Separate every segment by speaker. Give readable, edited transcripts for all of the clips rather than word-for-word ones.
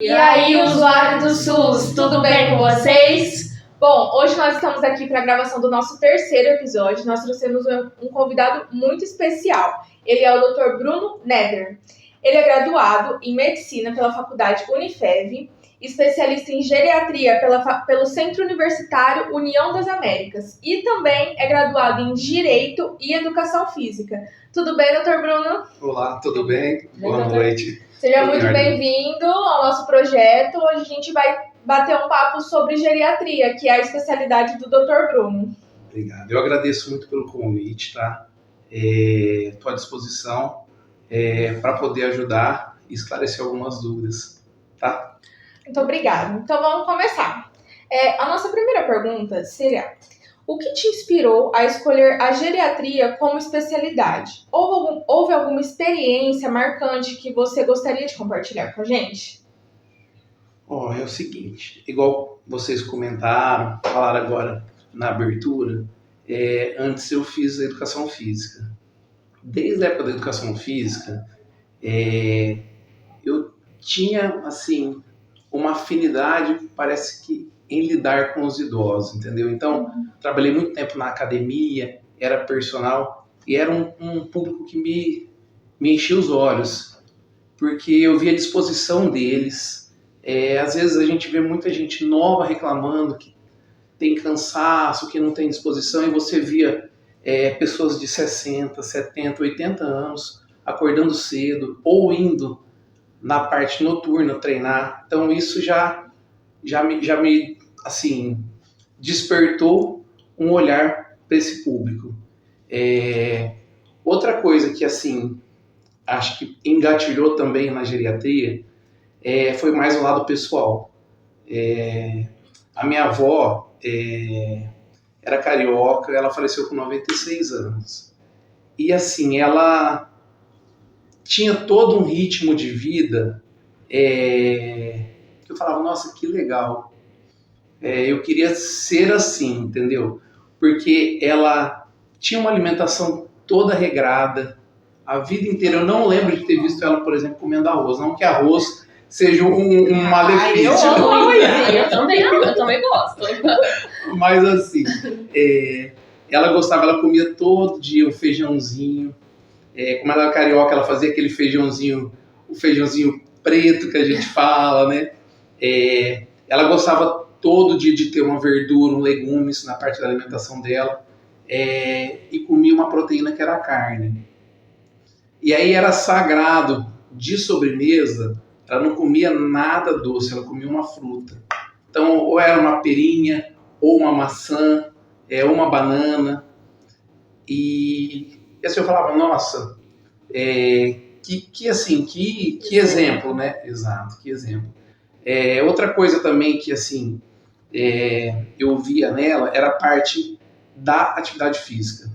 Speaker 1: E aí, usuários do SUS, tudo bem com vocês? Bom, hoje nós estamos aqui para a gravação do nosso terceiro episódio. Nós trouxemos um convidado muito especial. Ele é o Dr. Bruno Neder. Ele é graduado em Medicina pela Faculdade Unifev, especialista em Geriatria pelo Centro Universitário União das Américas e também é graduado em Direito e Educação Física. Tudo bem, Dr. Bruno?
Speaker 2: Olá, tudo bem? Boa noite.
Speaker 1: Seja muito bem-vindo ao nosso projeto. Hoje a gente vai bater um papo sobre geriatria, que é a especialidade do Dr. Bruno.
Speaker 2: Obrigado. Eu agradeço muito pelo convite, tá? Estou à disposição para poder ajudar e esclarecer algumas dúvidas, tá?
Speaker 1: Muito obrigada. Então vamos começar. A nossa primeira pergunta seria: o que te inspirou a escolher a geriatria como especialidade? Houve alguma experiência marcante que você gostaria de compartilhar com a gente?
Speaker 2: É o seguinte, igual vocês comentaram, falaram agora na abertura, antes eu fiz a educação física. Desde a época da educação física, eu tinha, assim, uma afinidade, parece que, em lidar com os idosos, entendeu? Então, trabalhei muito tempo na academia, era personal, e era um público que me enchia os olhos, porque eu via a disposição deles. Às vezes a gente vê muita gente nova reclamando que tem cansaço, que não tem disposição, e você via pessoas de 60, 70, 80 anos acordando cedo, ou indo na parte noturna treinar. Então isso já me assim, despertou um olhar para esse público. Outra coisa que, assim, acho que engatilhou também na geriatria foi mais o lado pessoal. A minha avó era carioca, ela faleceu com 96 anos. E, assim, ela tinha todo um ritmo de vida que eu falava, nossa, que legal. Eu queria ser assim, entendeu? Porque ela tinha uma alimentação toda regrada, a vida inteira. Eu não lembro de ter visto ela, por exemplo, comendo arroz. Não que arroz seja um malefício.
Speaker 1: Eu também gosto.
Speaker 2: Mas assim, ela gostava, ela comia todo dia o feijãozinho. Como ela era carioca, ela fazia aquele feijãozinho, o feijãozinho preto que a gente fala, né? Ela gostava todo dia de ter uma verdura, um legume, isso na parte da alimentação dela, e comia uma proteína que era a carne. E aí era sagrado, de sobremesa, ela não comia nada doce, ela comia uma fruta. Então, ou era uma perinha, ou uma maçã, ou uma banana. E assim eu falava, nossa, que exemplo, né? Exato, que exemplo. Outra coisa também que, assim, eu via nela era a parte da atividade física.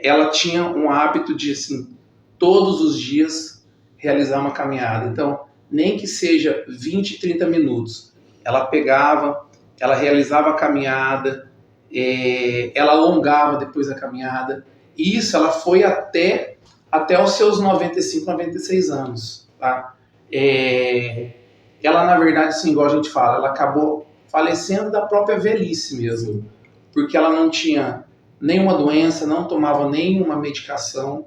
Speaker 2: Ela tinha um hábito de, assim, todos os dias realizar uma caminhada. Então, nem que seja 20, 30 minutos, ela pegava, ela realizava a caminhada, ela alongava depois da caminhada. E isso ela foi até os seus 95, 96 anos. Tá? Ela, na verdade, assim, igual a gente fala, ela acabou falecendo da própria velhice mesmo, porque ela não tinha nenhuma doença, não tomava nenhuma medicação.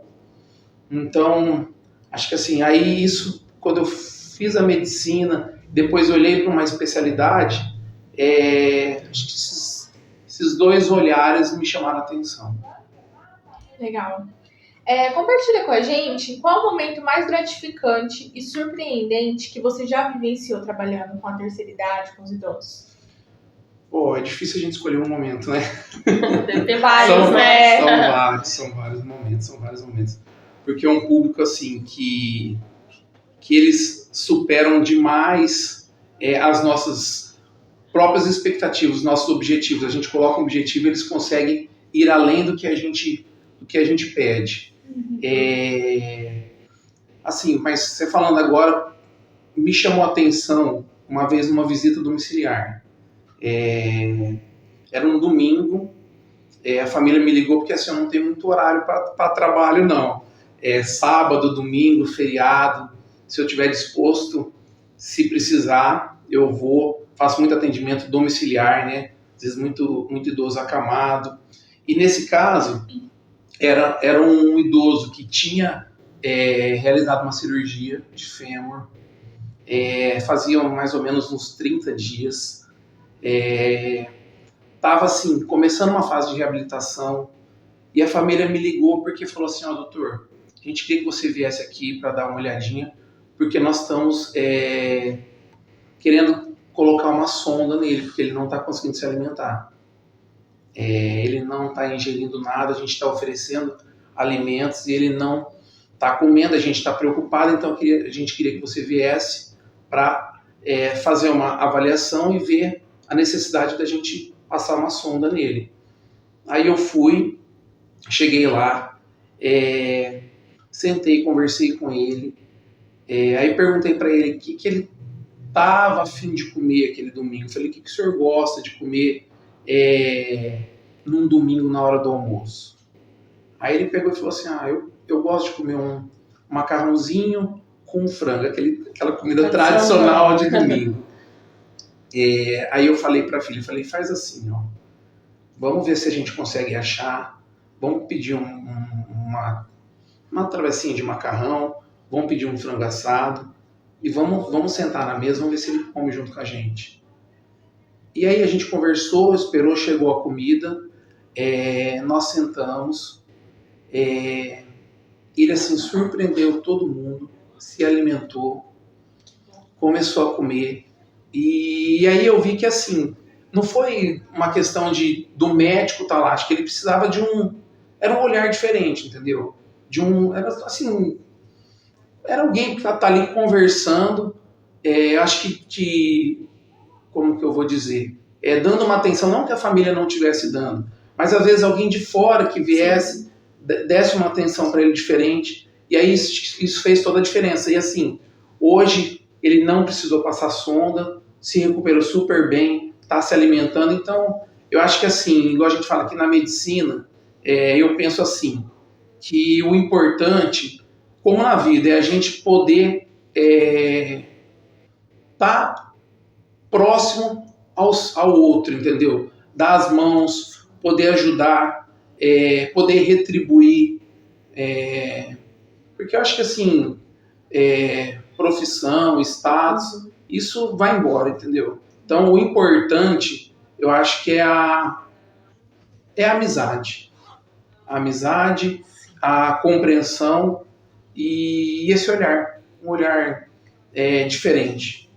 Speaker 2: Então, acho que assim, aí isso, quando eu fiz a medicina, depois eu olhei para uma especialidade, acho que esses dois olhares me chamaram a atenção.
Speaker 1: Legal. Compartilha com a gente qual o momento mais gratificante e surpreendente que você já vivenciou trabalhando com a terceira idade, com os idosos.
Speaker 2: É difícil a gente escolher um momento, né?
Speaker 1: Deve ter vários, né?
Speaker 2: São vários momentos. Porque é um público, assim, que eles superam demais as nossas próprias expectativas, os nossos objetivos. A gente coloca um objetivo e eles conseguem ir além do que a gente pede. Assim, mas você falando agora, me chamou a atenção uma vez numa visita domiciliar. Era um domingo, a família me ligou porque assim, eu não tenho muito horário para trabalho, não. Sábado, domingo, feriado, se eu estiver disposto, se precisar, eu vou, faço muito atendimento domiciliar, né? Às vezes muito idoso acamado. E nesse caso, era um idoso que tinha realizado uma cirurgia de fêmur, fazia mais ou menos uns 30 dias, estava assim, começando uma fase de reabilitação, e a família me ligou porque falou assim, doutor, a gente queria que você viesse aqui para dar uma olhadinha, porque nós estamos querendo colocar uma sonda nele, porque ele não está conseguindo se alimentar. Ele não está ingerindo nada, a gente está oferecendo alimentos e ele não está comendo, a gente está preocupado, então a gente queria que você viesse para fazer uma avaliação e ver a necessidade da gente passar uma sonda nele. Aí eu fui, cheguei lá, sentei, conversei com ele, aí perguntei para ele o que ele estava a fim de comer aquele domingo. Eu falei, o que o senhor gosta de comer num domingo na hora do almoço? Aí ele pegou e falou assim, eu gosto de comer um macarrãozinho com frango, aquela comida tradicional de domingo. Aí eu falei para a filha, faz assim, vamos ver se a gente consegue achar, vamos pedir uma travessinha de macarrão, vamos pedir um frango assado e vamos sentar na mesa, vamos ver se ele come junto com a gente. E aí a gente conversou, esperou, chegou a comida, nós sentamos, ele assim surpreendeu todo mundo, se alimentou, começou a comer, e aí eu vi que assim, não foi uma questão do médico estar lá, acho que ele precisava era um olhar diferente, entendeu? Era assim, era alguém que tá ali conversando, acho que, como que eu vou dizer, dando uma atenção, não que a família não estivesse dando, mas às vezes alguém de fora que viesse, desse uma atenção para ele diferente, e aí isso fez toda a diferença. E assim, hoje ele não precisou passar sonda, se recuperou super bem, está se alimentando, então eu acho que assim, igual a gente fala aqui na medicina, eu penso assim, que o importante, como na vida, é a gente poder tá próximo ao outro, entendeu? Dar as mãos, poder ajudar, poder retribuir, porque eu acho que assim, profissão, status, isso vai embora, entendeu? Então o importante, eu acho que é a amizade. A amizade, a compreensão e esse olhar, um olhar diferente.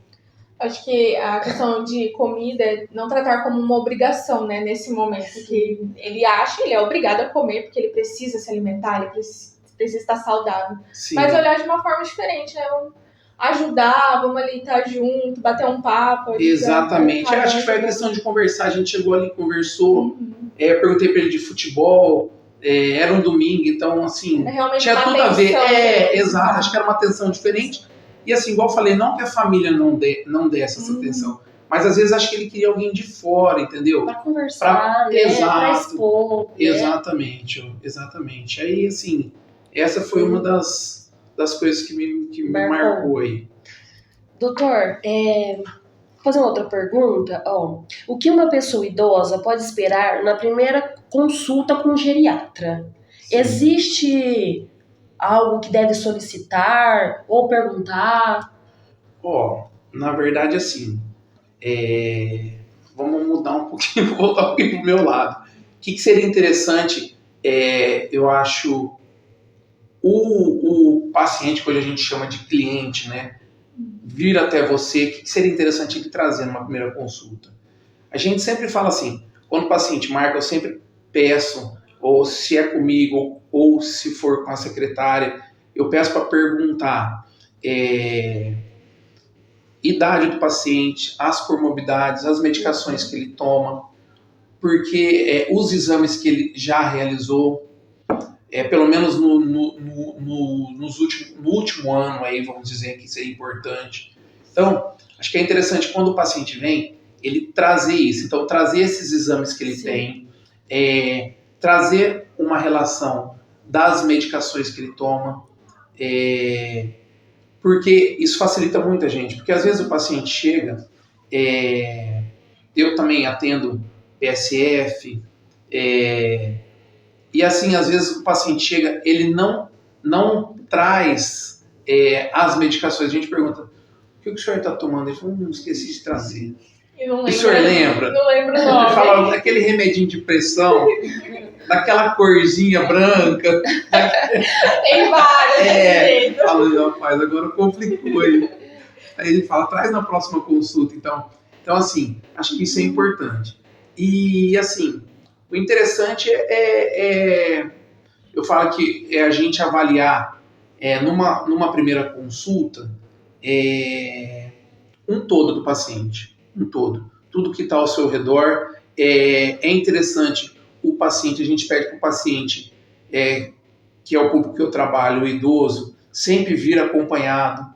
Speaker 1: Acho que a questão de comida é não tratar como uma obrigação, né, nesse momento, que ele acha, ele é obrigado a comer porque ele precisa se alimentar, ele precisa estar saudável. Sim. Mas olhar de uma forma diferente, né, vamos ajudar, vamos ali estar junto, bater um papo.
Speaker 2: Exatamente, acho que foi a questão de conversar, a gente chegou ali, conversou, perguntei para ele de futebol, era um domingo, então assim, tinha tudo a ver, exato, acho que era uma atenção diferente. E assim, igual eu falei, não que a família não desse essa atenção, mas às vezes acho que ele queria alguém de fora, entendeu?
Speaker 3: Para conversar, para expor.
Speaker 2: Exatamente. Aí, assim, essa foi uma das coisas que me marcou aí.
Speaker 3: Doutor, vou fazer uma outra pergunta. O que uma pessoa idosa pode esperar na primeira consulta com o geriatra? Sim. Existe algo que deve solicitar ou perguntar?
Speaker 2: Na verdade, assim, vamos mudar um pouquinho, voltar um pouquinho pro meu lado. O que seria interessante, eu acho, o paciente, que hoje a gente chama de cliente, né, vir até você, o que seria interessante ele trazer numa primeira consulta? A gente sempre fala assim, quando o paciente marca, eu sempre peço, ou se é comigo, ou se for com a secretária, eu peço para perguntar idade do paciente, as comorbidades, as medicações que ele toma, porque os exames que ele já realizou, pelo menos no último ano, aí, vamos dizer que isso é importante. Então, acho que é interessante quando o paciente vem, ele trazer isso. Então, trazer esses exames que ele tem, trazer uma relação das medicações que ele toma, Porque isso facilita muito a gente, porque às vezes o paciente chega, eu também atendo PSF, e assim, às vezes o paciente chega, ele não traz as medicações. A gente pergunta, o que o senhor está tomando? Ele fala, esqueci de trazer.
Speaker 1: O
Speaker 2: senhor lembra?
Speaker 1: Não lembro o
Speaker 2: Ele
Speaker 1: nome.
Speaker 2: fala, aquele remedinho de pressão, daquela corzinha branca.
Speaker 1: Tem vários.
Speaker 2: Fala, rapaz, agora complicou aí. Aí ele fala, traz na próxima consulta. Então assim, acho que isso é importante. E, assim, o interessante eu falo que é a gente avaliar numa primeira consulta um todo do paciente, um todo. Tudo que está ao seu redor. É interessante o paciente, a gente pede para o paciente, que é o público que eu trabalho, o idoso, sempre vir acompanhado,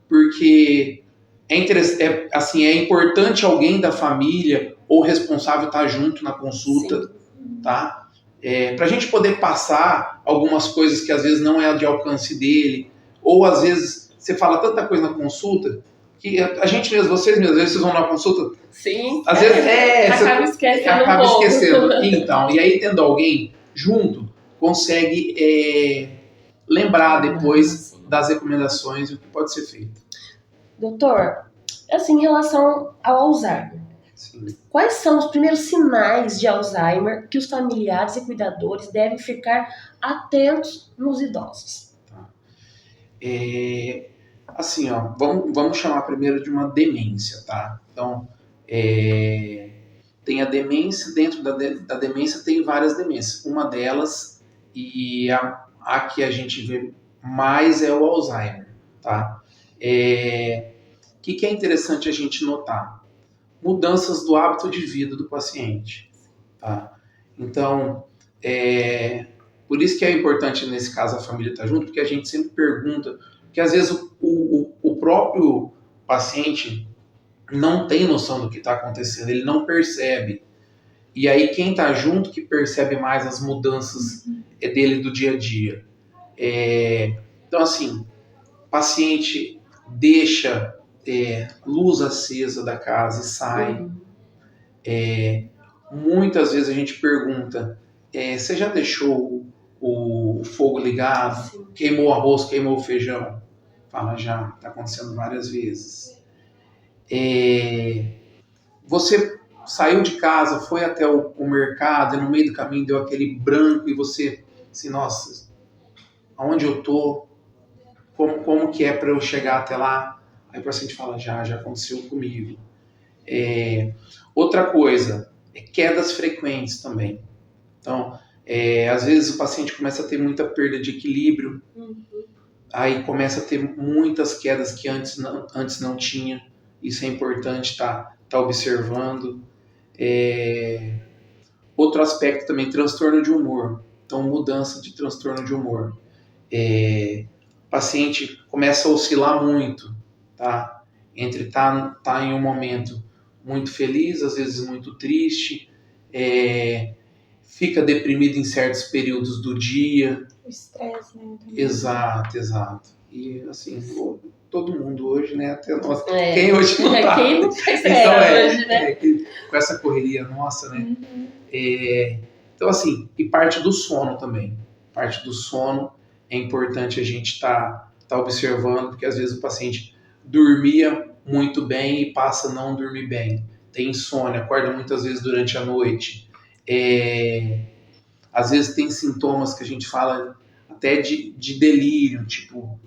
Speaker 2: porque é importante alguém da família ou responsável estar junto na consulta, tá? Para a gente poder passar algumas coisas que às vezes não é de alcance dele, ou às vezes você fala tanta coisa na consulta que a gente mesmo, vocês mesmos, às vezes vocês vão na consulta,
Speaker 3: sim,
Speaker 2: às vezes
Speaker 3: acaba
Speaker 2: esquecendo. Então, e aí tendo alguém junto, consegue lembrar depois das recomendações e o que pode ser feito.
Speaker 3: Doutor, assim, em relação ao Alzheimer,
Speaker 2: Sim.
Speaker 3: quais são os primeiros sinais de Alzheimer que os familiares e cuidadores devem ficar atentos nos idosos?
Speaker 2: Tá. Assim, ó, vamos chamar primeiro de uma demência, tá? Então, tem a demência, dentro da demência tem várias demências. Uma delas, e a que a gente vê mais, é o Alzheimer, tá? O que é interessante a gente notar? Mudanças do hábito de vida do paciente, tá? Então, por isso que é importante nesse caso a família estar junto, porque a gente sempre pergunta, porque às vezes o próprio paciente não tem noção do que está acontecendo, ele não percebe. E aí quem está junto que percebe mais as mudanças dele do dia a dia. Então assim, o paciente deixa luz acesa da casa e sai. Muitas vezes a gente pergunta, você já deixou o fogo ligado? Sim. Queimou o arroz, queimou o feijão? Fala, já, está acontecendo várias vezes. Você saiu de casa, foi até o mercado e no meio do caminho deu aquele branco e você, assim, nossa, aonde eu tô? Como que é para eu chegar até lá? Aí o paciente fala, já aconteceu comigo. Outra coisa, quedas frequentes também. Então, às vezes o paciente começa a ter muita perda de equilíbrio, aí começa a ter muitas quedas que antes não tinha. Isso é importante tá observando. Outro aspecto também, transtorno de humor. Então, mudança de transtorno de humor. O paciente começa a oscilar muito, tá? Entre tá em um momento muito feliz, às vezes muito triste, fica deprimido em certos períodos do dia.
Speaker 1: O estresse, né? Também.
Speaker 2: Exato. E assim, todo mundo hoje, né? Até nós. Quem hoje não tá?
Speaker 3: Quem não faz
Speaker 2: então,
Speaker 3: hoje, né?
Speaker 2: Com essa correria nossa, né? Então, assim, e parte do sono também. Parte do sono é importante a gente estar observando, porque às vezes o paciente dormia muito bem e passa a não dormir bem. Tem insônia, acorda muitas vezes durante a noite. Às vezes tem sintomas que a gente fala até de delírio, tipo,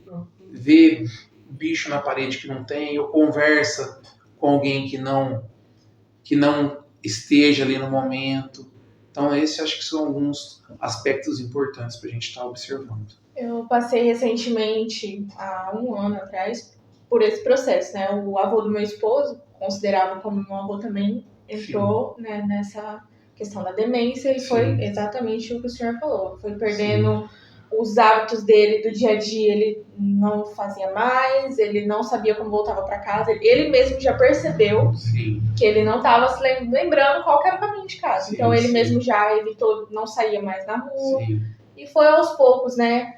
Speaker 2: vê bicho na parede que não tem, ou conversa com alguém que não esteja ali no momento. Então, esses acho que são alguns aspectos importantes para a gente estar observando.
Speaker 1: Eu passei recentemente, há 1 ano atrás, por esse processo, né? O avô do meu esposo, considerava como meu avô também, entrou, né, nessa questão da demência e
Speaker 2: Sim.
Speaker 1: Foi exatamente o que o senhor falou. Foi perdendo os hábitos dele do dia a dia, ele não fazia mais, ele não sabia como voltava para casa, ele mesmo já percebeu que ele não estava se lembrando qual que era o caminho de casa. Então ele mesmo já evitou, não saía mais na rua. E foi aos poucos, né?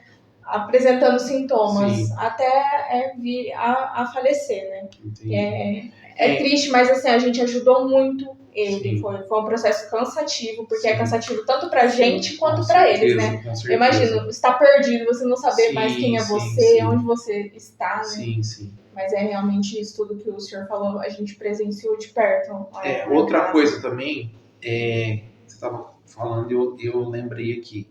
Speaker 1: apresentando sintomas,
Speaker 2: Sim.
Speaker 1: até vir a falecer, né?
Speaker 2: Entendi.
Speaker 1: É triste, mas assim, a gente ajudou muito ele.
Speaker 2: Sim.
Speaker 1: Foi um processo cansativo, porque é
Speaker 2: Sim.
Speaker 1: cansativo tanto pra gente quanto
Speaker 2: Com
Speaker 1: pra
Speaker 2: certeza,
Speaker 1: eles, né?
Speaker 2: com certeza.
Speaker 1: Imagina, estar perdido, você não saber
Speaker 2: Sim,
Speaker 1: mais quem é
Speaker 2: sim,
Speaker 1: você,
Speaker 2: sim.
Speaker 1: onde você está, né?
Speaker 2: Sim, sim.
Speaker 1: Mas é realmente isso tudo que o senhor falou, a gente presenciou de perto.
Speaker 2: Outra coisa também, você estava falando e eu lembrei aqui.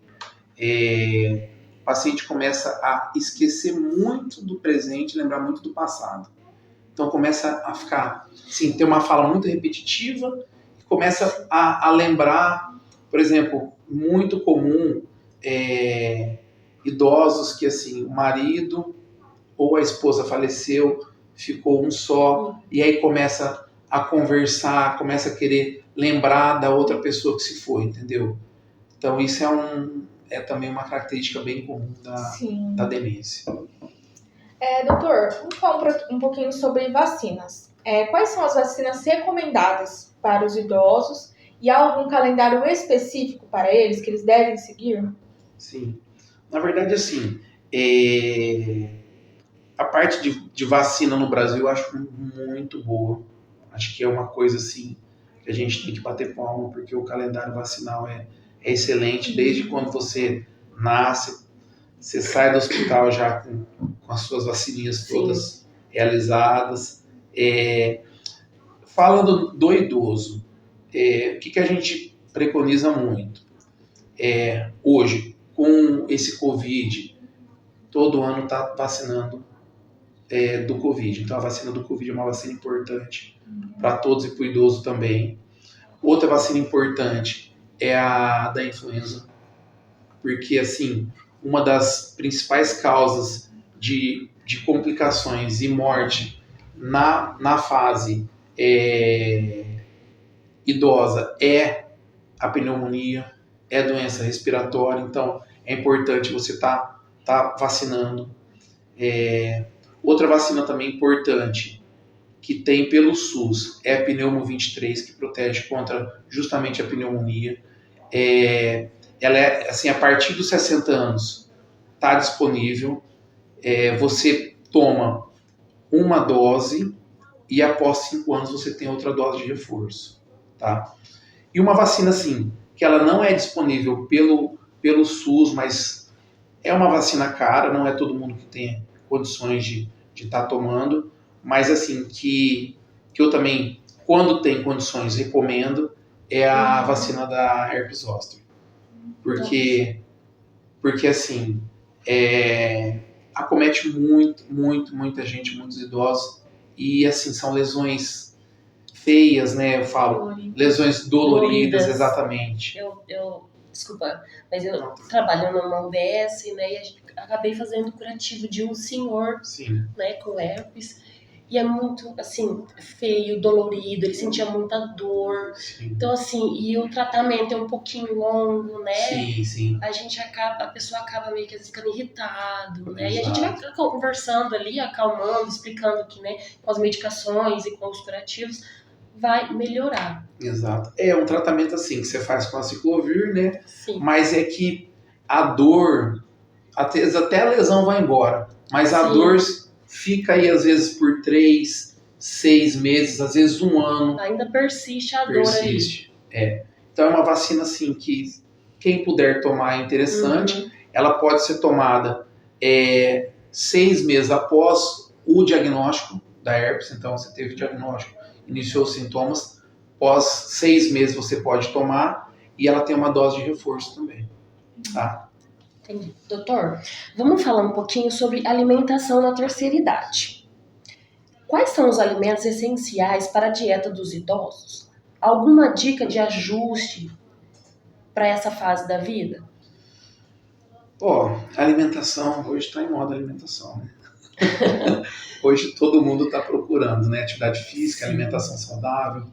Speaker 2: O paciente começa a esquecer muito do presente e lembrar muito do passado. Então começa a ficar, sim, ter uma fala muito repetitiva, começa a lembrar, por exemplo, muito comum idosos que assim, o marido ou a esposa faleceu, ficou um só, e aí começa a conversar, começa a querer lembrar da outra pessoa que se foi, entendeu? Então isso é também uma característica bem comum da demência.
Speaker 1: Doutor, vamos falar um pouquinho sobre vacinas. Quais são as vacinas recomendadas para os idosos e há algum calendário específico para eles que eles devem seguir?
Speaker 2: Sim. Na verdade, assim, a parte de vacina no Brasil eu acho muito boa. Acho que é uma coisa assim que a gente tem que bater palma, porque o calendário vacinal é excelente. Desde quando você nasce, você sai do hospital já com as suas vacininhas todas realizadas. Falando do idoso, o que a gente preconiza muito? Hoje, com esse Covid, todo ano está vacinando do Covid. Então a vacina do Covid é uma vacina importante para todos e para o idoso também. Outra vacina importante é a da influenza, porque assim, uma das principais causas de complicações e morte na fase idosa é a pneumonia, é doença respiratória, então é importante você tá vacinando. Outra vacina também importante que tem pelo SUS é a Pneumo 23, que protege contra justamente a pneumonia. Ela é, assim, a partir dos 60 anos, está disponível. Você toma uma dose e após 5 anos você tem outra dose de reforço. Tá? E uma vacina, assim, que ela não é disponível pelo SUS, mas é uma vacina cara, não é todo mundo que tem condições de estar tomando, mas assim, que eu também, quando tem condições, recomendo, é a vacina da herpes zoster. Porque assim, acomete muita gente, muitos idosos, e assim, são lesões feias, né? Eu falo, lesões doloridas, exatamente.
Speaker 3: Desculpa, mas eu trabalho numa UBS, né, e acabei fazendo curativo de um senhor, né, com herpes, e é muito, assim, feio, dolorido, ele sentia muita dor. Sim. Então, assim, e o tratamento é um pouquinho longo, né?
Speaker 2: Sim.
Speaker 3: A pessoa acaba meio que ficando irritado, né? Exato. E a gente vai conversando ali, acalmando, explicando que, né, com as medicações e com os curativos, vai melhorar.
Speaker 2: Exato. É um tratamento assim que você faz com a ciclovir, né?
Speaker 3: Sim.
Speaker 2: Mas é que a dor, até a lesão vai embora, mas a dor fica aí às vezes por 3, 6 meses, às vezes 1 ano.
Speaker 3: Ainda persiste a dor ali.
Speaker 2: Então é uma vacina assim que quem puder tomar é interessante. Ela pode ser tomada 6 meses após o diagnóstico da herpes. Então você teve diagnóstico, iniciou os sintomas, após 6 meses você pode tomar, e ela tem uma dose de reforço também. Tá?
Speaker 3: Entendi. Doutor, vamos falar um pouquinho sobre alimentação na terceira idade. Quais são os alimentos essenciais para a dieta dos idosos? Alguma dica de ajuste para essa fase da vida?
Speaker 2: Alimentação, hoje está em moda alimentação, né? Hoje todo mundo está procurando, né? Atividade física, alimentação saudável,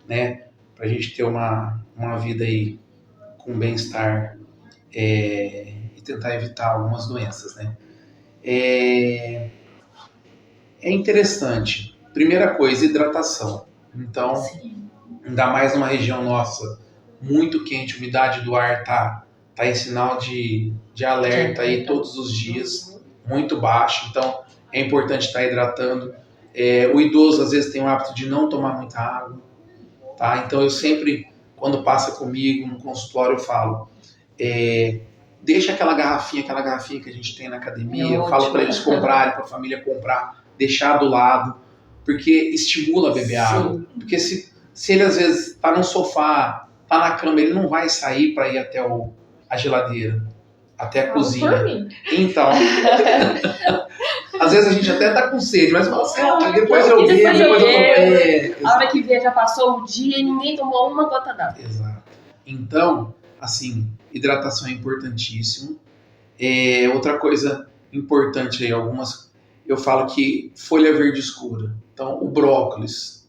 Speaker 2: né? Para a gente ter uma vida aí com bem-estar e tentar evitar algumas doenças, né? É interessante. Primeira coisa, hidratação. Então, ainda mais numa região nossa muito quente, a umidade do ar tá tá em sinal de alerta aí todos os dias, muito baixo, então é importante estar hidratando. O idoso às vezes tem o hábito de não tomar muita água, tá? Então eu sempre, quando passa comigo no consultório, eu falo, deixa aquela garrafinha que a gente tem na academia, eu falo para eles comprarem, para a família comprar, deixar do lado, porque estimula a beber água. Porque se ele às vezes está no sofá, está na cama, ele não vai sair para ir até a geladeira, até a cozinha.
Speaker 1: Por mim.
Speaker 2: Então, às vezes a gente até tá com sede, mas depois eu bebo,
Speaker 3: a hora que vier já passou o dia e ninguém tomou uma gota d'água.
Speaker 2: Exato. Então, assim, hidratação é importantíssimo. Outra coisa importante aí, eu falo que folha verde escura. Então, o brócolis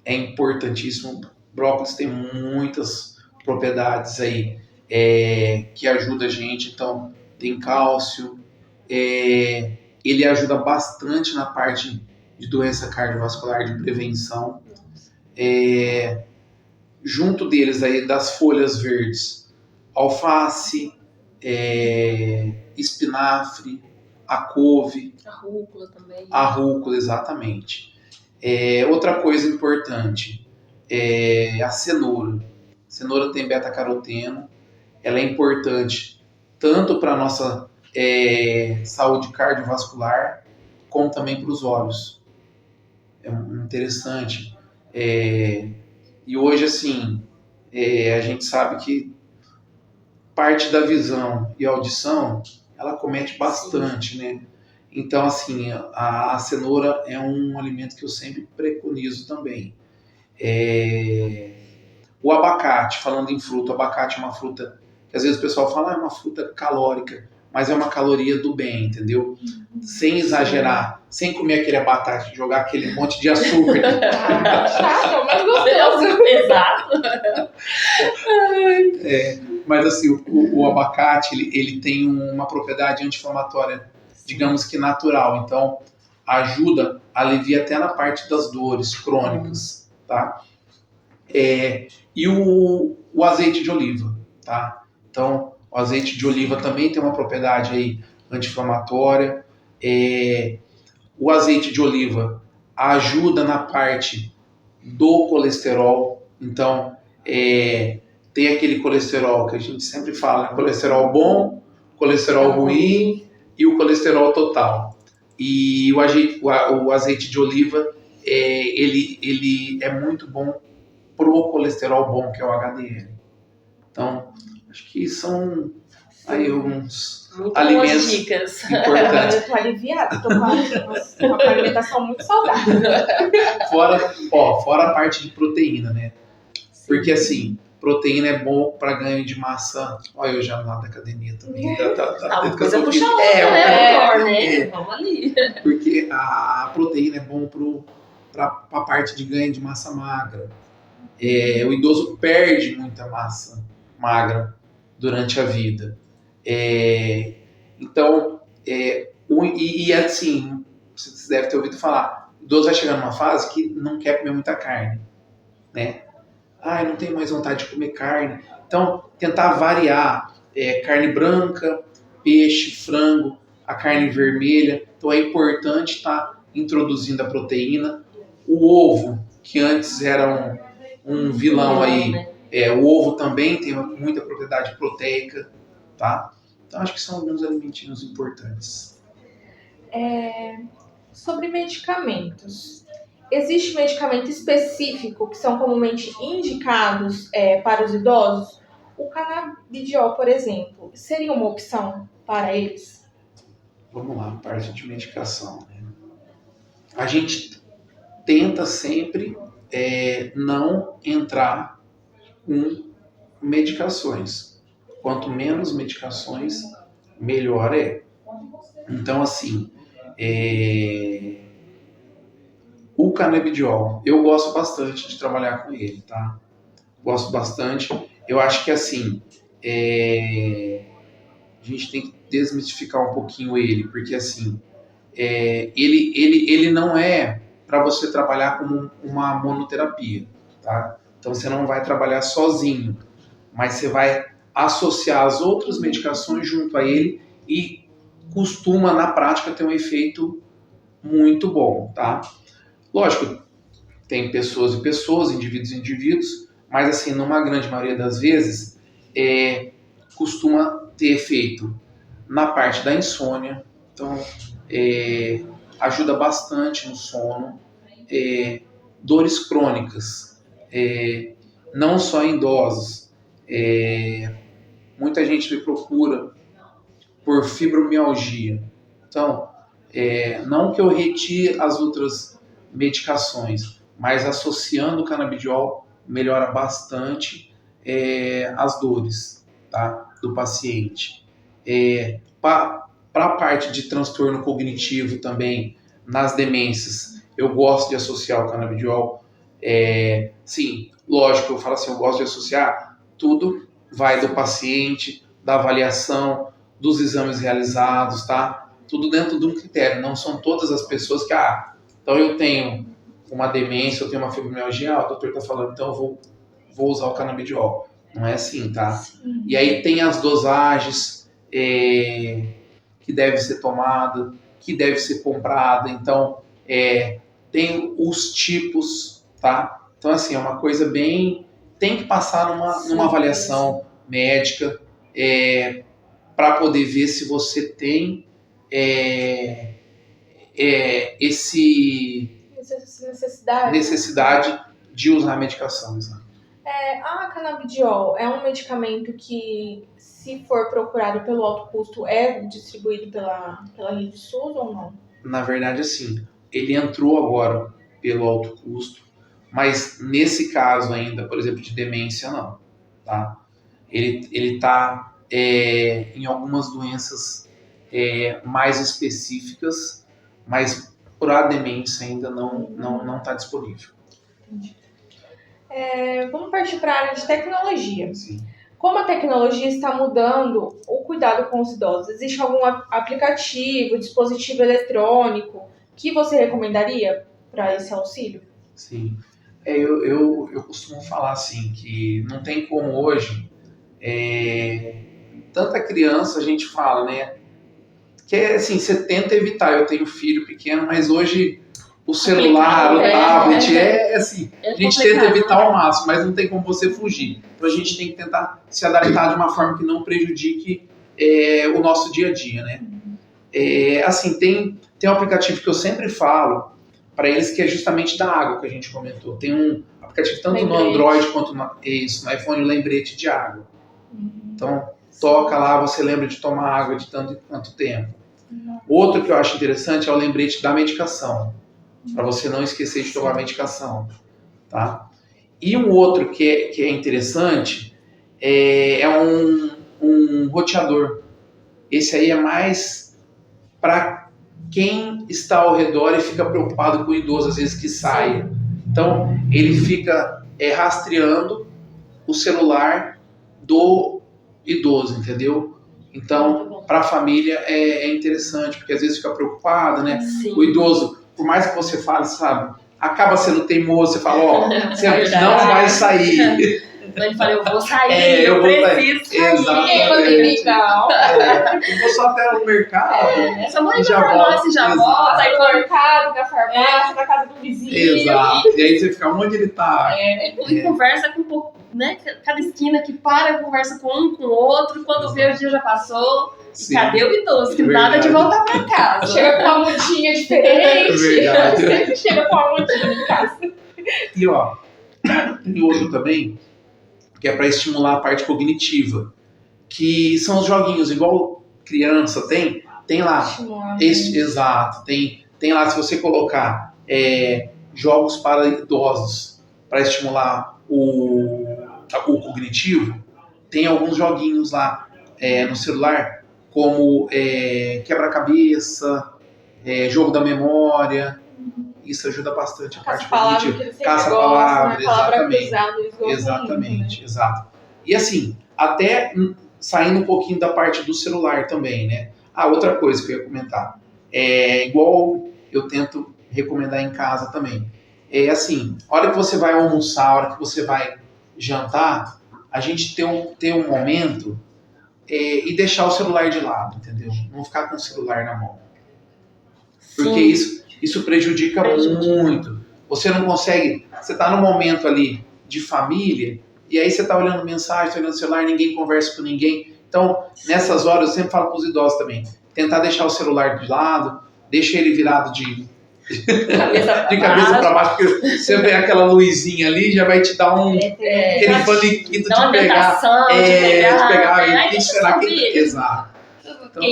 Speaker 2: é importantíssimo. O brócolis tem muitas propriedades aí que ajudam a gente. Então, tem cálcio, ele ajuda bastante na parte de doença cardiovascular, de prevenção. Junto deles aí, das folhas verdes, alface, espinafre, a couve.
Speaker 3: A rúcula também.
Speaker 2: A rúcula, exatamente. Outra coisa importante é a cenoura. A cenoura tem beta-caroteno. Ela é importante tanto para a nossa saúde cardiovascular, como também para os olhos. É interessante. E hoje, assim, a gente sabe que parte da visão e audição, ela comete bastante, né? Então, assim, a cenoura é um alimento que eu sempre preconizo também. O abacate, falando em fruta, o abacate é uma fruta que às vezes o pessoal fala, é uma fruta calórica, mas é uma caloria do bem, entendeu? Sem exagerar, sem comer aquele abacate, jogar aquele monte de açúcar.
Speaker 1: Chato, mas gostoso.
Speaker 3: Exato.
Speaker 2: Mas assim, o abacate, ele tem uma propriedade anti-inflamatória, digamos que natural. Então, ajuda, alivia até na parte das dores crônicas, tá? E o azeite de oliva, tá? Então, o azeite de oliva também tem uma propriedade aí anti-inflamatória. O azeite de oliva ajuda na parte do colesterol. Então, tem aquele colesterol que a gente sempre fala, né? Colesterol bom, colesterol ruim e o colesterol total. E o azeite de oliva, ele é muito bom pro colesterol bom, que é o HDL. Então, acho que são aí uns alimentos
Speaker 3: dicas
Speaker 2: importantes.
Speaker 1: Eu tô aliviada, tô com uma alimentação muito saudável.
Speaker 2: Fora a parte de proteína, né? Porque assim, proteína é bom para ganho de massa. Olha, eu já lá da academia também.
Speaker 3: Uma coisa puxa a outra, né? Vamos ali.
Speaker 2: Porque a proteína é bom para a parte de ganho de massa magra. O idoso perde muita massa magra durante a vida. Então, assim, você deve ter ouvido falar, o idoso vai chegar numa fase que não quer comer muita carne, né? Eu não tenho mais vontade de comer carne. Então, tentar variar carne branca, peixe, frango, a carne vermelha. Então, é importante estar introduzindo a proteína. O ovo, que antes era um vilão aí, o ovo também tem muita propriedade proteica, tá? Então, acho que são alguns alimentinhos importantes.
Speaker 1: Sobre medicamentos. Existe medicamento específico que são comumente indicados para os idosos? O canabidiol, por exemplo, seria uma opção para eles?
Speaker 2: Vamos lá, parte de medicação, né? A gente tenta sempre não entrar com medicações. Quanto menos medicações, melhor é. Então, assim, o canabidiol, eu gosto bastante de trabalhar com ele, tá? Gosto bastante. Eu acho que, assim, a gente tem que desmistificar um pouquinho ele, porque, assim, ele não é para você trabalhar como uma monoterapia, tá? Então, você não vai trabalhar sozinho, mas você vai associar as outras medicações junto a ele e costuma, na prática, ter um efeito muito bom, tá? Lógico, tem pessoas e pessoas, indivíduos e indivíduos, mas assim, numa grande maioria das vezes, costuma ter efeito na parte da insônia, então ajuda bastante no sono, dores crônicas, não só em idosos, muita gente me procura por fibromialgia, então não que eu retire as outras medicações, mas associando o canabidiol melhora bastante as dores, tá, do paciente. Para a parte de transtorno cognitivo também, nas demências, eu gosto de associar o canabidiol. Sim, lógico, eu falo assim, eu gosto de associar, tudo vai do paciente, da avaliação, dos exames realizados, tá? Tudo dentro de um critério, não são todas as pessoas que, então eu tenho uma demência, eu tenho uma fibromialgia, o doutor está falando, então eu vou usar o canabidiol. Não é assim, tá?
Speaker 1: Sim.
Speaker 2: E aí tem as dosagens que deve ser tomada, que deve ser comprada, então tem os tipos, tá? Então assim, é uma coisa bem... Tem que passar numa avaliação médica para poder ver se você tem necessidade de usar a medicação. Exato.
Speaker 1: A canabidiol é um medicamento que, se for procurado pelo alto custo, é distribuído pela rede SUS ou não?
Speaker 2: Na verdade, assim, ele entrou agora pelo alto custo, mas nesse caso ainda, por exemplo, de demência, não. Tá? Ele está em algumas doenças mais específicas, mas para a demência ainda não está disponível.
Speaker 1: Entendi. Vamos partir para a área de tecnologia.
Speaker 2: Sim.
Speaker 1: Como a tecnologia está mudando o cuidado com os idosos? Existe algum aplicativo, dispositivo eletrônico que você recomendaria para esse auxílio?
Speaker 2: Sim. Eu costumo falar assim, que não tem como hoje, tanta criança a gente fala, né? Que assim, você tenta evitar, eu tenho filho pequeno, mas hoje o celular, o tablet, assim, a gente tenta evitar ao máximo, mas não tem como você fugir. Então a gente tem que tentar se adaptar de uma forma que não prejudique o nosso dia a dia, né? Assim, tem um aplicativo que eu sempre falo para eles, que é justamente da água que a gente comentou. Tem um aplicativo tanto no Android quanto no iPhone, o lembrete de água. Então, toca lá, você lembra de tomar água de tanto em quanto tempo. Outro que eu acho interessante é o lembrete da medicação, para você não esquecer de tomar a medicação. Tá? E um outro que é interessante é um roteador. Esse aí é mais para quem está ao redor e fica preocupado com o idoso, às vezes, que saia. Então, ele fica rastreando o celular do idoso, entendeu? Então, para a família é interessante, porque às vezes fica preocupado, né?
Speaker 3: Sim.
Speaker 2: O idoso, por mais que você fale, sabe, acaba sendo teimoso, você fala, você não vai sair.
Speaker 3: Então ele fala, eu vou sair, eu preciso sair.
Speaker 2: Exatamente. Eu vou só até o mercado.
Speaker 3: Só vou ir pra farmácia e já volto.
Speaker 1: Sai do mercado, da farmácia, da casa do vizinho.
Speaker 2: Exato. E aí você fica, onde ele tá?
Speaker 3: Ele conversa com um pouco, né? Cada esquina que para, conversa com um, com o outro. Quando vê, o dia já passou.
Speaker 2: Sim.
Speaker 3: Cadê o idoso? Que nada de voltar pra casa.
Speaker 1: Chega com uma mudinha diferente.
Speaker 2: Verdade.
Speaker 1: Sempre chega com uma mudinha em casa.
Speaker 2: E ó, tem outro também, que é para estimular a parte cognitiva, que são os joguinhos, igual criança tem lá. Exato, tem lá, se você colocar jogos para idosos, para estimular o cognitivo, tem alguns joguinhos lá no celular, como quebra-cabeça, jogo da memória. Isso ajuda bastante a parte cognitiva. Caça-palavra, exatamente, exato. E assim, até saindo um pouquinho da parte do celular também, né? Outra coisa que eu ia comentar, igual eu tento recomendar em casa também, assim, a hora que você vai almoçar, a hora que você vai jantar, a gente ter um momento e deixar o celular de lado, entendeu? Não ficar com o celular na mão. Porque
Speaker 3: Sim.
Speaker 2: isso prejudica muito. Você não consegue... Você está num momento ali de família, e aí você está olhando mensagem, está olhando o celular, ninguém conversa com ninguém. Então, nessas horas, eu sempre falo para os idosos também, tentar deixar o celular de lado, deixa ele virado de cabeça para baixo, porque você vê aquela luzinha ali, já vai te dar aquele faniquito de pegar. De pegar.
Speaker 3: Aí
Speaker 2: Será que... Exato. Então,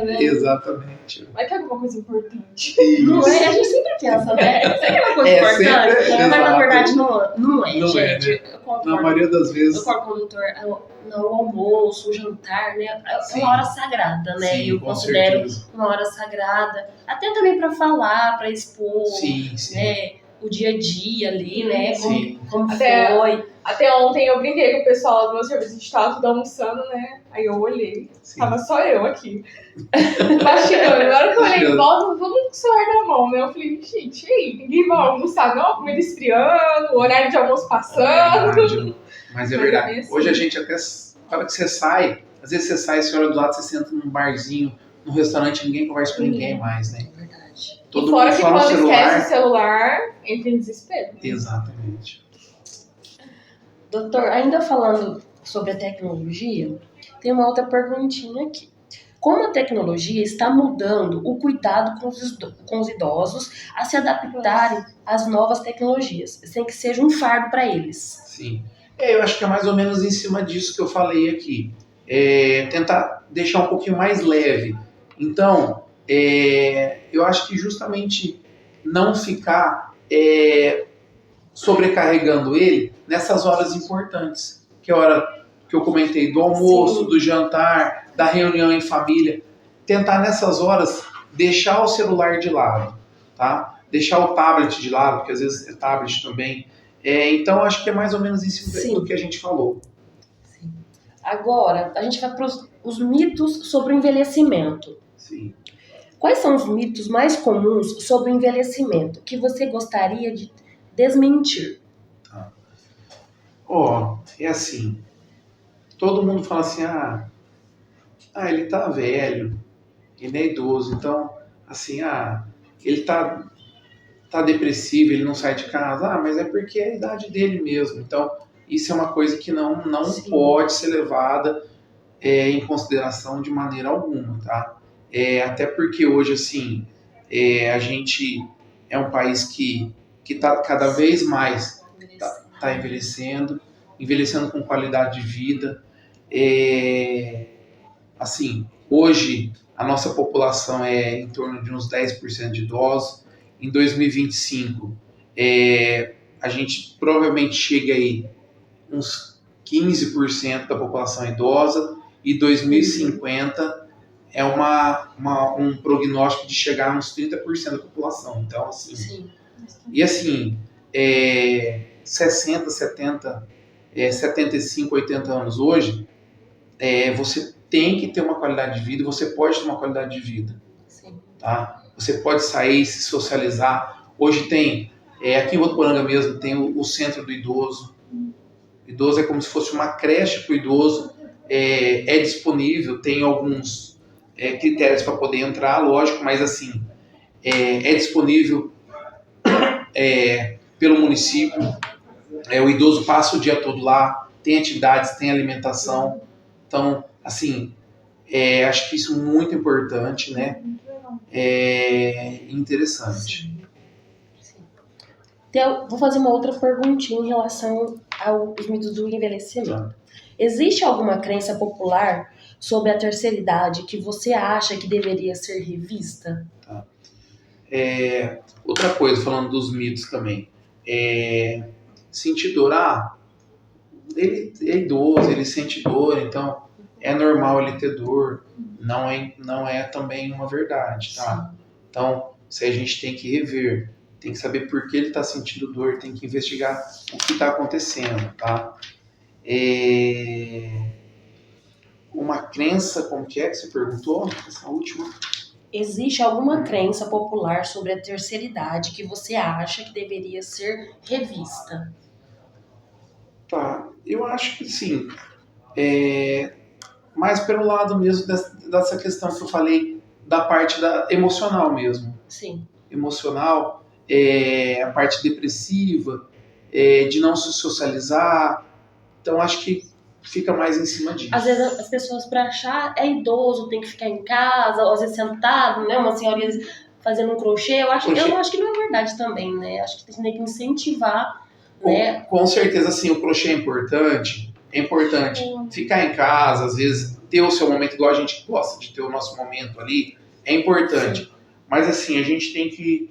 Speaker 3: né?
Speaker 2: Exatamente.
Speaker 1: Vai ter alguma coisa importante.
Speaker 3: Não é? A gente sempre pensa, né? Sempre é uma coisa importante,
Speaker 2: sempre,
Speaker 3: mas na verdade não é,
Speaker 2: Não
Speaker 3: gente.
Speaker 2: né? Na maioria das vezes.
Speaker 3: Eu concordo com o doutor, o almoço, o jantar, né? É
Speaker 2: Sim.
Speaker 3: uma hora sagrada, né?
Speaker 2: Sim,
Speaker 3: eu considero
Speaker 2: certeza.
Speaker 3: uma hora sagrada. Até também para falar, para expor,
Speaker 2: Sim.
Speaker 3: né? O dia a dia ali, né?
Speaker 2: Sim.
Speaker 3: Como foi.
Speaker 1: Até ontem eu brinquei com o pessoal do meu serviço, a gente tava tudo almoçando, né? Aí eu olhei, tava só eu aqui. Mastigando. Na hora que eu olhei em volta, vamos com o celular na mão, né? Eu falei, gente, e aí? Ninguém vai almoçar, não? Comida esfriando, o horário de almoço passando.
Speaker 2: Mas é verdade. Assim. Hoje a gente até, na hora que você sai, às vezes você sai, você olha do lado, você senta num barzinho, num restaurante, ninguém conversa com ninguém mais, né?
Speaker 3: É verdade.
Speaker 2: Todo
Speaker 1: fora
Speaker 2: mundo
Speaker 1: que
Speaker 2: fala
Speaker 1: quando
Speaker 2: no celular.
Speaker 1: esquece o celular, entra em desespero.
Speaker 2: Exatamente.
Speaker 3: Doutor, ainda falando sobre a tecnologia, tem uma outra perguntinha aqui. Como a tecnologia está mudando o cuidado com os idosos a se adaptarem às novas tecnologias, sem que seja um fardo para eles?
Speaker 2: Sim. Eu acho que é mais ou menos em cima disso que eu falei aqui. Tentar deixar um pouquinho mais leve. Então, eu acho que justamente não ficar sobrecarregando ele nessas horas importantes, que é a hora que eu comentei do almoço, Sim. do jantar, da reunião em família. Tentar nessas horas deixar o celular de lado, tá? Deixar o tablet de lado, porque às vezes é tablet também. Então acho que é mais ou menos isso do que a gente falou.
Speaker 3: Sim. Agora, a gente vai para os mitos sobre o envelhecimento.
Speaker 2: Sim.
Speaker 3: Quais são os mitos mais comuns sobre o envelhecimento que você gostaria de desmentir?
Speaker 2: É assim, todo mundo fala assim, ele tá velho, ele é idoso, então, assim, ele tá depressivo, ele não sai de casa, mas é porque é a idade dele mesmo. Então, isso é uma coisa que não pode ser levada em consideração de maneira alguma, tá? Até porque hoje, assim, a gente é um país que tá cada vez mais tá envelhecendo com qualidade de vida. Assim, hoje a nossa população é em torno de uns 10% de idosos. Em 2025, a gente provavelmente chega aí uns 15% da população idosa, e 2050 é um prognóstico de chegar a uns 30% da população. Então, assim,
Speaker 3: Sim.
Speaker 2: E assim, 60, 70, 75, 80 anos hoje, você tem que ter uma qualidade de vida, e você pode ter uma qualidade de vida.
Speaker 3: Sim.
Speaker 2: Tá? Você pode sair, se socializar. Hoje tem, aqui em Votuporanga mesmo, tem o Centro do Idoso. O idoso é como se fosse uma creche para o idoso. É disponível, tem alguns critérios para poder entrar, lógico, mas assim, é disponível pelo município. O idoso passa o dia todo lá, tem atividades, tem alimentação. Então, assim, acho que isso é muito importante, né? Interessante.
Speaker 3: Sim. Então, vou fazer uma outra perguntinha em relação aos mitos do envelhecimento. Existe alguma crença popular sobre a terceira idade que você acha que deveria ser revista?
Speaker 2: Tá. Outra coisa, falando dos mitos também. Sentir dor, ele é idoso, ele sente dor, então é normal ele ter dor. Não é também uma verdade, tá? Então, isso aí a gente tem que rever, tem que saber por que ele está sentindo dor, tem que investigar o que está acontecendo, tá? Uma crença, como que você perguntou? Essa última.
Speaker 3: Existe alguma crença popular sobre a terceira idade que você acha que deveria ser revista?
Speaker 2: Tá, eu acho que sim. Mais pelo lado mesmo dessa questão que eu falei, da parte emocional mesmo.
Speaker 3: Sim.
Speaker 2: Emocional, a parte depressiva, de não se socializar. Então, acho que fica mais em cima disso.
Speaker 3: Às vezes as pessoas, para achar, é idoso, tem que ficar em casa, ou às vezes sentado, né? Uma senhorinha fazendo um crochê. Eu acho que não é verdade também, né? Acho que tem que incentivar, né?
Speaker 2: Com certeza, sim, o crochê é importante. É importante ficar em casa, às vezes ter o seu momento, igual a gente gosta de ter o nosso momento ali, é importante. Sim. Mas assim, a gente tem que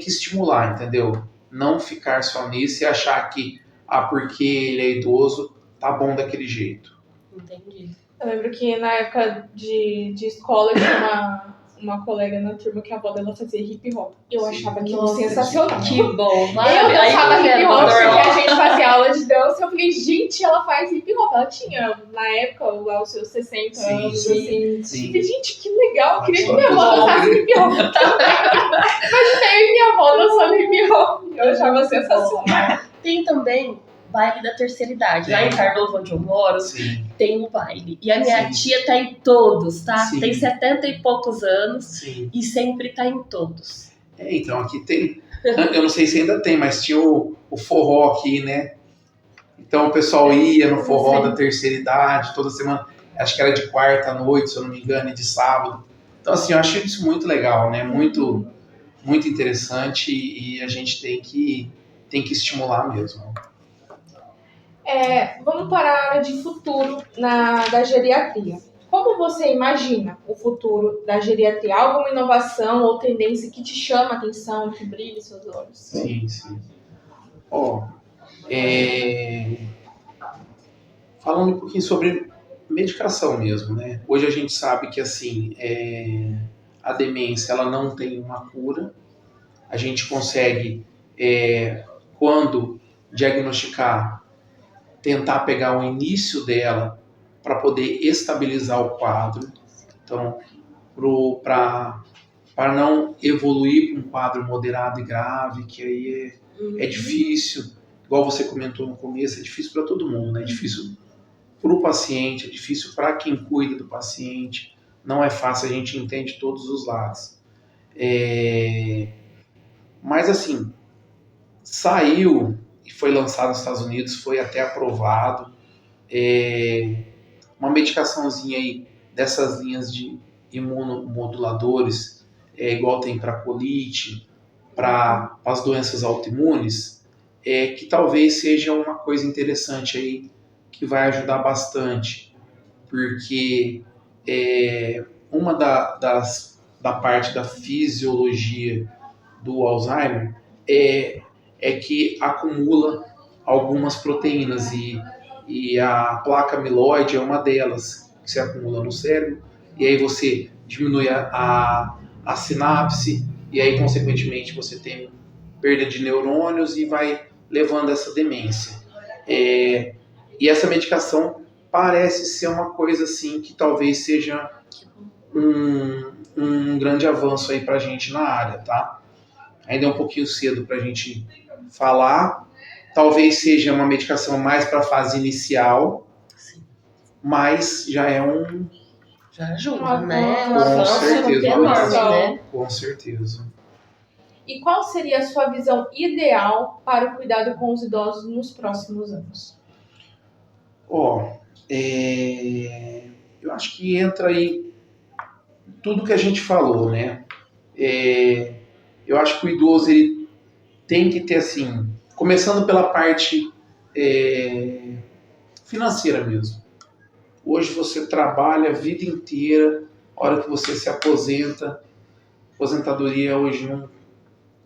Speaker 2: estimular, entendeu? Não ficar só nisso e achar que, porque ele é idoso, tá bom daquele jeito.
Speaker 3: Entendi.
Speaker 1: Eu lembro que na época de escola tinha uma colega na turma que a avó dela fazia hip hop. Eu achava aquilo sensacional.
Speaker 3: Que bom.
Speaker 1: Eu dançava hip hop porque a gente fazia aula de dança. Eu falei, gente, ela faz hip hop. Ela tinha, na época, lá os seus 60 anos, assim.
Speaker 2: Sim.
Speaker 1: E, gente, que legal. Eu queria que minha avó dançasse hip hop também. Imaginei minha avó dançando hip hop. Eu achava sensacional.
Speaker 3: Tem também baile da terceira idade. Lá em Cardoso, onde eu moro, tem um baile. E a minha tia tá em todos, tá? Sim. Tem 70 e poucos anos e sempre tá em todos.
Speaker 2: Então, aqui tem... Eu não sei se ainda tem, mas tinha o forró aqui, né? Então, o pessoal ia no forró da terceira idade toda semana. Acho que era de quarta à noite, se eu não me engano, e de sábado. Então, assim, eu achei isso muito legal, né? Muito, muito interessante e a gente tem que estimular mesmo.
Speaker 1: Vamos para a área de futuro da geriatria. Como você imagina o futuro da geriatria? Alguma inovação ou tendência que te chama a atenção, que brilhe seus olhos?
Speaker 2: Sim. Falando um pouquinho sobre medicação mesmo, né? Hoje a gente sabe que assim, a demência ela não tem uma cura. A gente consegue, quando diagnosticar, tentar pegar o início dela para poder estabilizar o quadro. Então, para não evoluir para um quadro moderado e grave, que aí é difícil, igual você comentou no começo, é difícil para todo mundo, né? É difícil para o paciente, é difícil para quem cuida do paciente, não é fácil, a gente entende todos os lados. Mas assim, saiu e foi lançado nos Estados Unidos, foi até aprovado, uma medicaçãozinha aí dessas linhas de imunomoduladores, igual tem para colite, para as doenças autoimunes, que talvez seja uma coisa interessante aí, que vai ajudar bastante, porque uma da parte da fisiologia do Alzheimer é que acumula algumas proteínas e a placa amiloide é uma delas que se acumula no cérebro e aí você diminui a sinapse e aí consequentemente você tem perda de neurônios e vai levando essa demência. E essa medicação parece ser uma coisa assim que talvez seja um grande avanço aí pra gente na área, tá? Ainda é um pouquinho cedo pra gente falar, talvez seja uma medicação mais para a fase inicial, mas já é
Speaker 3: já ajuda, né?
Speaker 2: Com certeza,
Speaker 3: né?
Speaker 2: Com certeza.
Speaker 1: E qual seria a sua visão ideal para o cuidado com os idosos nos próximos anos?
Speaker 2: Eu acho que entra aí tudo que a gente falou, né? Eu acho que o idoso ele tem que ter assim, começando pela parte financeira mesmo. Hoje você trabalha a vida inteira, a hora que você se aposenta, aposentadoria hoje não. O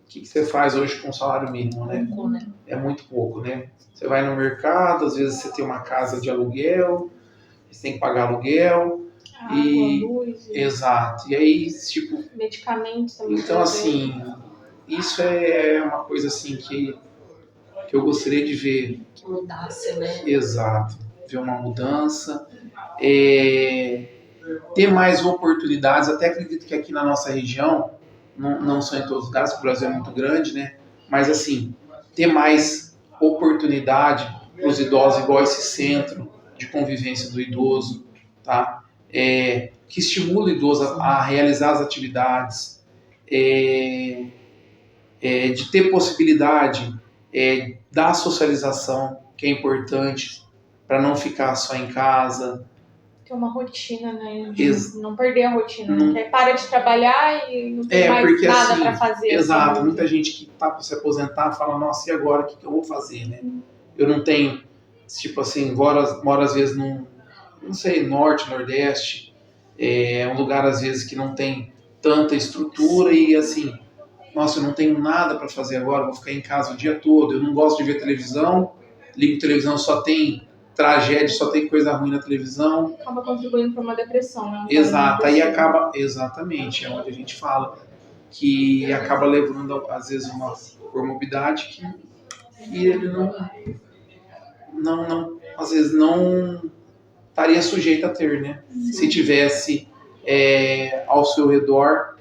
Speaker 2: que você faz hoje com o salário mínimo, né? É muito pouco, né? Você vai no mercado, às vezes você tem uma casa de aluguel, você tem que pagar aluguel.
Speaker 1: Luz.
Speaker 2: Exato. E aí, tipo...
Speaker 1: medicamentos também.
Speaker 2: Então, assim, isso é uma coisa assim que eu gostaria de ver.
Speaker 3: Que mudasse, né?
Speaker 2: Exato. Ver uma mudança. Ter mais oportunidades. Até acredito que aqui na nossa região, não são em todos os lugares, porque o Brasil é muito grande, né? Mas assim, ter mais oportunidade para os idosos, igual esse centro de convivência do idoso, tá? Que estimula o idoso a realizar as atividades, de ter possibilidade da socialização, que é importante, para não ficar só em casa.
Speaker 1: Ter uma rotina, né? Não perder a rotina, né? Porque para de trabalhar e não tem mais
Speaker 2: porque,
Speaker 1: nada
Speaker 2: assim,
Speaker 1: para fazer.
Speaker 2: Exato,
Speaker 1: assim.
Speaker 2: Muita gente que tá para se aposentar fala, nossa, e agora, o que eu vou fazer, né? Eu não tenho, tipo assim, moro às vezes não sei, norte, nordeste, um lugar às vezes que não tem tanta estrutura e assim, nossa, eu não tenho nada para fazer agora, vou ficar em casa o dia todo, eu não gosto de ver televisão, ligo televisão, só tem tragédia, só tem coisa ruim na televisão.
Speaker 1: Acaba contribuindo para uma depressão, né?
Speaker 2: Exato, aí acaba, exatamente, é onde a gente fala que acaba levando, às vezes, uma comorbidade que ele às vezes não estaria sujeito a ter, né?
Speaker 1: Sim.
Speaker 2: Se tivesse ao seu redor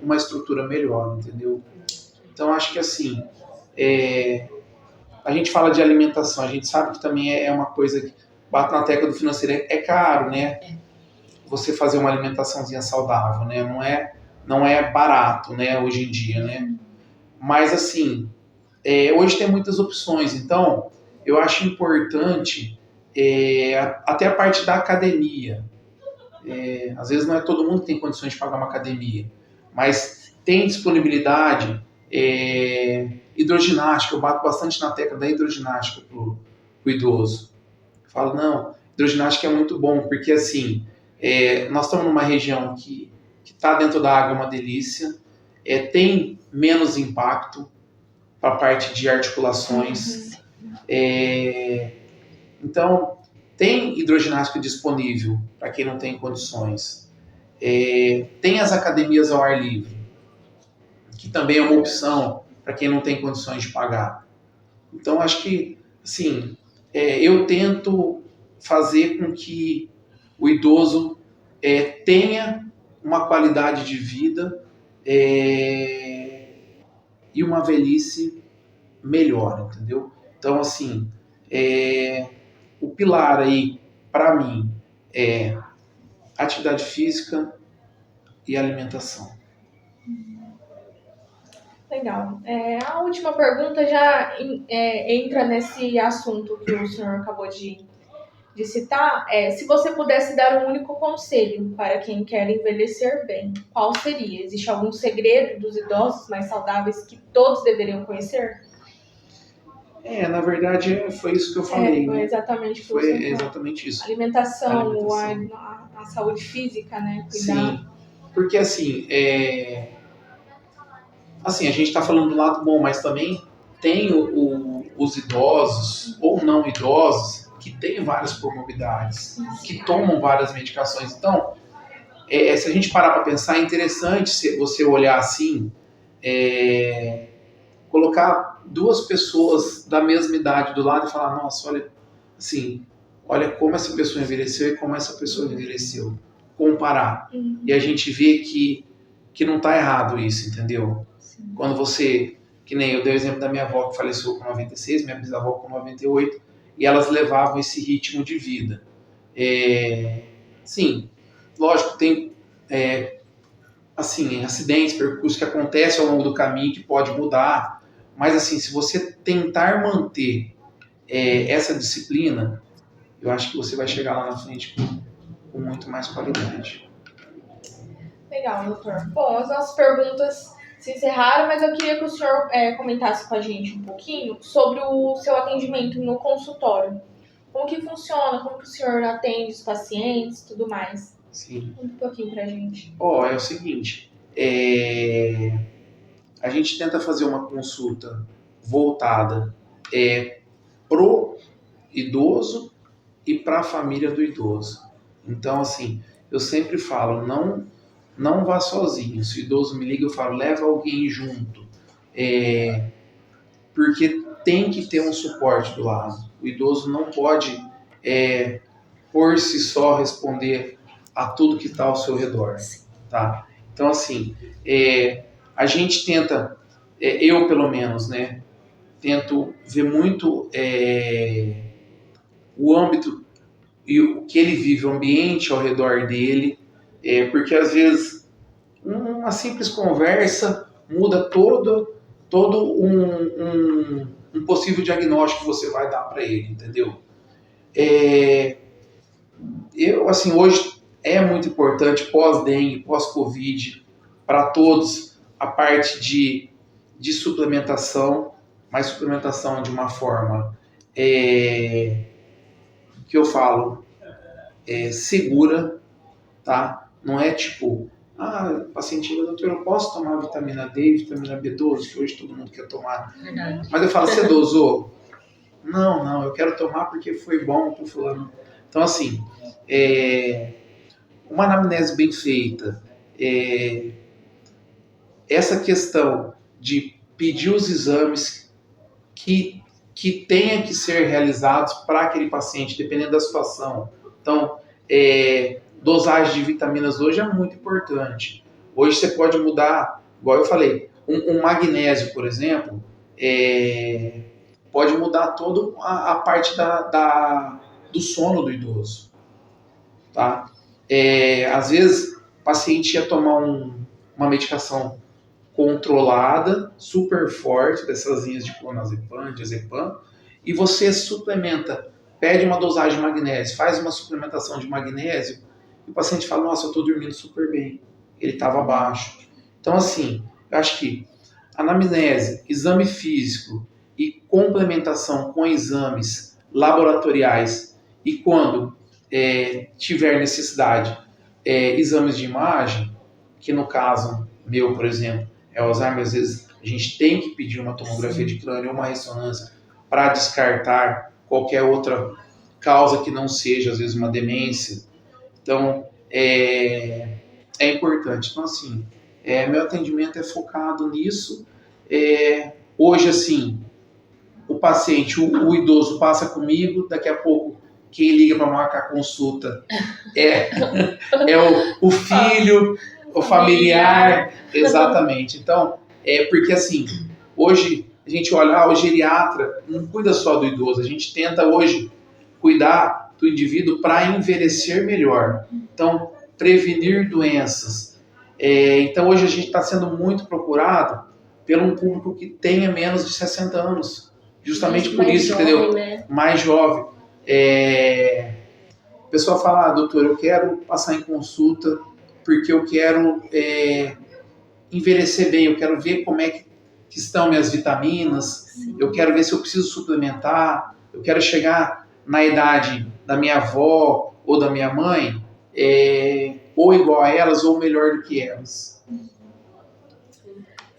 Speaker 2: uma estrutura melhor, entendeu? Então, acho que assim, a gente fala de alimentação, a gente sabe que também é uma coisa que bate na tecla do financeiro, é caro, né? Você fazer uma alimentaçãozinha saudável, né? Não é barato, né? Hoje em dia, né? Mas assim, hoje tem muitas opções, então eu acho importante até a parte da academia. Às vezes não é todo mundo que tem condições de pagar uma academia, mas tem disponibilidade. Hidroginástica, eu bato bastante na tecla da hidroginástica pro idoso. Eu falo, não, hidroginástica é muito bom, porque assim, nós estamos numa região que está dentro da água, é uma delícia, tem menos impacto para a parte de articulações. Então, tem hidroginástica disponível para quem não tem condições. Tem as academias ao ar livre, que também é uma opção para quem não tem condições de pagar. Então, acho que, assim, eu tento fazer com que o idoso tenha uma qualidade de vida e uma velhice melhor, entendeu? Então, assim, o pilar aí, para mim, é atividade física e alimentação.
Speaker 1: Legal. A última pergunta já entra nesse assunto que o senhor acabou de citar. Se você pudesse dar um único conselho para quem quer envelhecer bem, qual seria? Existe algum segredo dos idosos mais saudáveis que todos deveriam conhecer?
Speaker 2: Na verdade, foi isso que eu falei.
Speaker 1: Foi
Speaker 2: né?
Speaker 1: exatamente,
Speaker 2: foi exatamente isso.
Speaker 1: Alimentação. A saúde física, né? Cuidar.
Speaker 2: Sim, porque assim, a gente está falando do lado bom, mas também tem os idosos ou não idosos que têm várias comorbidades, que tomam várias medicações. Então, se a gente parar para pensar, é interessante você olhar assim, colocar duas pessoas da mesma idade do lado e falar, nossa, olha como essa pessoa envelheceu e como essa pessoa envelheceu. Comparar. E a gente vê que não está errado isso, entendeu? Sim. Quando você, que nem eu dei o exemplo da minha avó que faleceu com 96, minha bisavó com 98, e elas levavam esse ritmo de vida. Sim, lógico, tem acidentes, percursos que acontecem ao longo do caminho que pode mudar, mas assim, se você tentar manter essa disciplina, eu acho que você vai chegar lá na frente com muito mais qualidade.
Speaker 1: Legal, doutor. Bom, as nossas perguntas se encerraram, mas eu queria que o senhor comentasse com a gente um pouquinho sobre o seu atendimento no consultório. Como que funciona, como que o senhor atende os pacientes e tudo mais.
Speaker 2: Sim.
Speaker 1: Conta um pouquinho pra gente.
Speaker 2: É o seguinte, a gente tenta fazer uma consulta voltada pro idoso e para a família do idoso. Então, assim, eu sempre falo, não vá sozinho. Se o idoso me liga, eu falo, leva alguém junto. Porque tem que ter um suporte do lado. O idoso não pode, por si só, responder a tudo que está ao seu redor. Tá? Então, assim, a gente tenta, eu pelo menos, né, tento ver muito o âmbito e o que ele vive, o ambiente ao redor dele, porque às vezes uma simples conversa muda todo um possível diagnóstico que você vai dar para ele, entendeu? Eu, assim, hoje é muito importante, pós-dengue, pós-Covid, para todos, a parte de suplementação, mas suplementação de uma forma que eu falo segura, tá? Não é tipo, o paciente, doutor, eu posso tomar vitamina D, vitamina B12, que hoje todo mundo quer tomar.
Speaker 3: Verdade.
Speaker 2: Mas eu falo, você dosou? Não, eu quero tomar porque foi bom pro fulano. Então, assim, uma anamnese bem feita, essa questão de pedir os exames que tenha que ser realizados para aquele paciente, dependendo da situação. Então, dosagem de vitaminas hoje é muito importante. Hoje você pode mudar, igual eu falei, um magnésio, por exemplo, pode mudar toda a parte do sono do idoso. Tá? Às vezes, o paciente ia tomar uma medicação controlada, super forte, dessas linhas de clonazepam, diazepam, e você suplementa, pede uma dosagem de magnésio, faz uma suplementação de magnésio, e o paciente fala, nossa, eu estou dormindo super bem, ele estava baixo. Então, assim, eu acho que anamnese, exame físico e complementação com exames laboratoriais, e quando tiver necessidade, exames de imagem, que no caso meu, por exemplo, Alzheimer, às vezes a gente tem que pedir uma tomografia de crânio ou uma ressonância para descartar qualquer outra causa que não seja, às vezes, uma demência. Então, é importante. Então, assim, meu atendimento é focado nisso. Hoje, assim, o paciente, o idoso passa comigo, daqui a pouco quem liga para marcar consulta é o filho, o familiar, exatamente. Então, porque assim, hoje a gente olha, o geriatra não cuida só do idoso, a gente tenta hoje cuidar do indivíduo para envelhecer melhor. Então, prevenir doenças. Então, hoje a gente está sendo muito procurado pelo um público que tenha menos de 60 anos. Justamente por isso, jovem, entendeu? Né? Mais jovem. A pessoa fala, doutor, eu quero passar em consulta porque eu quero envelhecer bem, eu quero ver como é que estão minhas vitaminas, sim, eu quero ver se eu preciso suplementar, eu quero chegar na idade da minha avó ou da minha mãe, ou igual a elas, ou melhor do que elas.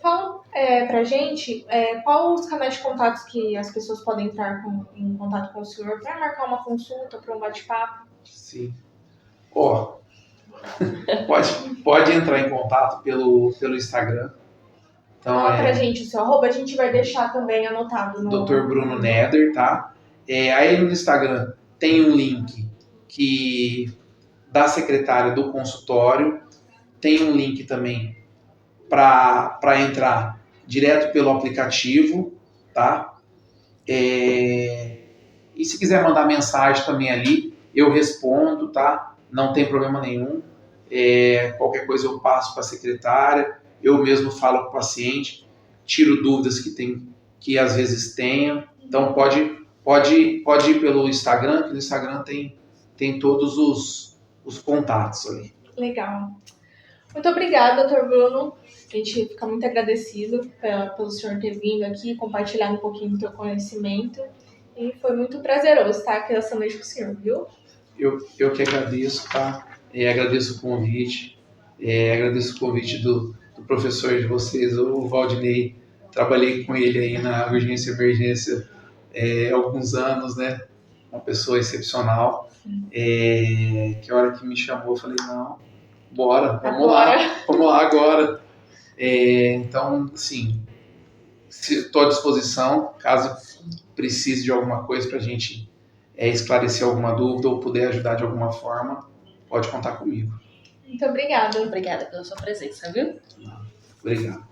Speaker 1: Fala pra gente quais os canais de contatos que as pessoas podem entrar em contato com o senhor para marcar uma consulta, para um bate-papo.
Speaker 2: Sim. Pode entrar em contato pelo Instagram. Então,
Speaker 1: fala pra gente o seu arroba, a gente vai deixar também anotado.
Speaker 2: Dr. Bruno Neder, tá? Aí no Instagram tem um link da secretária do consultório, tem um link também para entrar direto pelo aplicativo, tá? E se quiser mandar mensagem também ali, eu respondo, tá? Não tem problema nenhum. Qualquer coisa eu passo para a secretária, eu mesmo falo com o paciente, tiro dúvidas que às vezes tenha. Então pode ir pelo Instagram, que no Instagram tem todos os contatos ali.
Speaker 1: Legal. Muito obrigada, Dr. Bruno. A gente fica muito agradecido pelo senhor ter vindo aqui, compartilhar um pouquinho do seu conhecimento. E foi muito prazeroso estar aqui essa noite com o senhor, viu?
Speaker 2: Eu que agradeço, tá? Agradeço o convite. Agradeço o convite do professor de vocês, o Valdinei. Trabalhei com ele aí na urgência e emergência há alguns anos, né? Uma pessoa excepcional. Que a hora que me chamou, eu falei, não, bora, vamos lá agora. Então, assim, estou à disposição, caso precise de alguma coisa para a gente esclarecer alguma dúvida ou puder ajudar de alguma forma, pode contar comigo.
Speaker 1: Muito obrigada.
Speaker 3: Obrigada pela sua presença, viu?
Speaker 2: Obrigado.